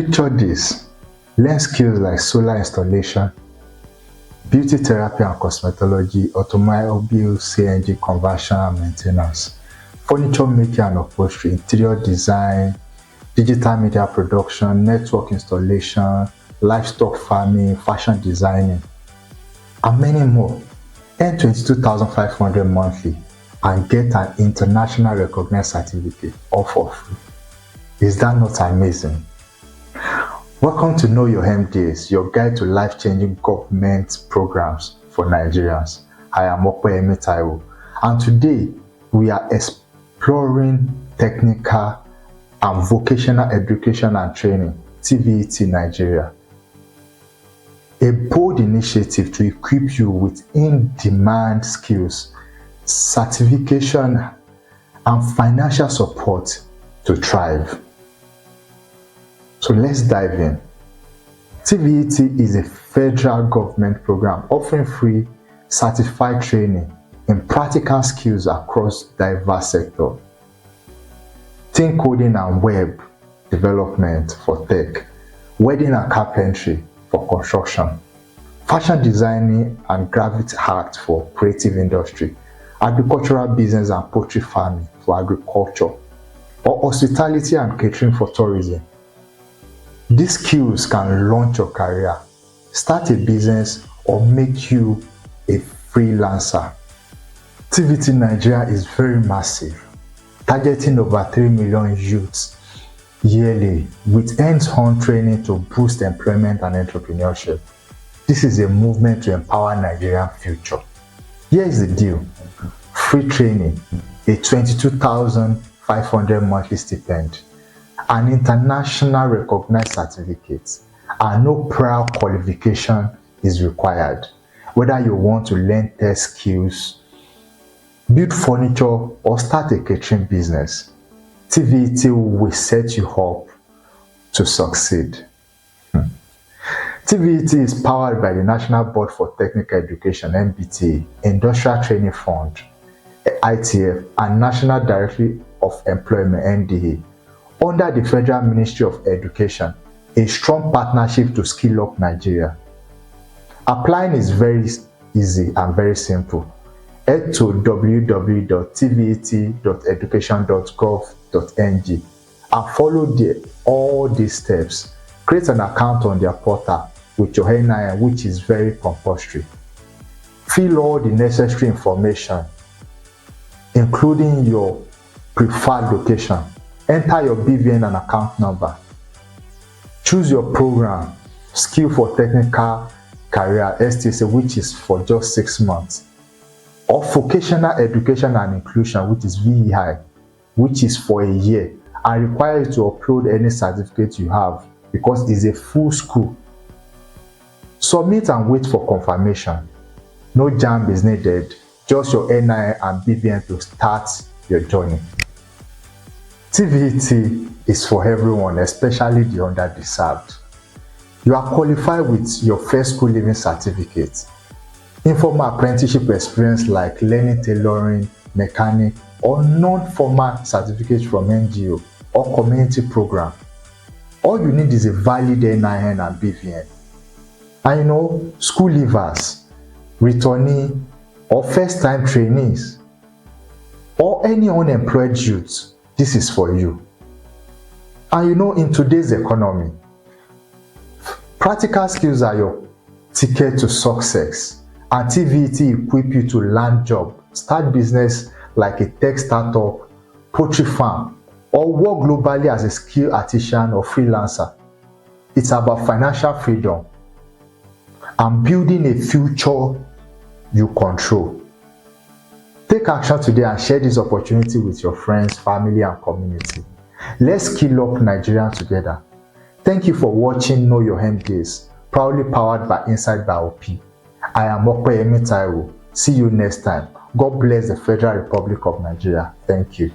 Picture this: learn skills like solar installation, beauty therapy and cosmetology, automobile CNG conversion and maintenance, furniture making and upholstery, interior design, digital media production, network installation, livestock farming, fashion designing, and many more. Earn 22,500 monthly and get an international recognized certificate, all for free. Is that not amazing? Welcome to Know Your MDAs, your guide to life-changing government programs for Nigerians. I am Opeyemi Taiwo, and today we are exploring technical and vocational education and training, TVET Nigeria. A bold initiative to equip you with in-demand skills, certification, and financial support to thrive. So let's dive in. TVET is a federal government program offering free certified training in practical skills across diverse sectors. Think coding and web development for tech, welding and carpentry for construction, fashion designing and graphic art for creative industry, agricultural business and poultry farming for agriculture, or hospitality and catering for tourism. These skills can launch your career, start a business, or make you a freelancer. TVET Nigeria is very massive, targeting over 3 million youths yearly with hands-on training to boost employment and entrepreneurship. This is a movement to empower Nigerian future. Here is the deal: free training, a 22,500 monthly stipend, an international recognized certificate, and no prior qualification is required. Whether you want to learn tech skills, build furniture, or start a catering business, TVET will set you up to succeed. TVET is powered by the National Board for Technical Education, NBTA, Industrial Training Fund, ITF, and National Directorate of Employment, NDA, under the Federal Ministry of Education, a strong partnership to skill up Nigeria. Applying is very easy and very simple. Head to www.tvet.education.gov.ng and follow all these steps. Create an account on their portal with your NIN, which is very compulsory. Fill all the necessary information, including your preferred location. Enter your BVN and account number. Choose your program, Skill for Technical Career, STC, which is for just 6 months, or Vocational Education and Inclusion, which is VEI, which is for a year, and require you to upload any certificate you have because it's a full school. Submit and wait for confirmation. No JAMB is needed, just your NIN and BVN to start your journey. TVET is for everyone, especially the underdeserved. You are qualified with your first school leaving certificate, informal apprenticeship experience like learning tailoring, mechanic, or non-formal certificates from NGO or community program. All you need is a valid NIN and BVN. And school leavers, returnee, or first-time trainees, or any unemployed youth, this is for you. And in today's economy, practical skills are your ticket to success, and TVET equip you to land job, start business like a tech startup, poultry farm, or work globally as a skilled artisan or freelancer. It's about financial freedom and building a future you control. Take action today and share this opportunity with your friends, family, and community. Let's skill up Nigeria together. Thank you for watching Know Your MDAs, proudly powered by Inside by OP. I am Opeyemi Taiwo. See you next time. God bless the Federal Republic of Nigeria. Thank you.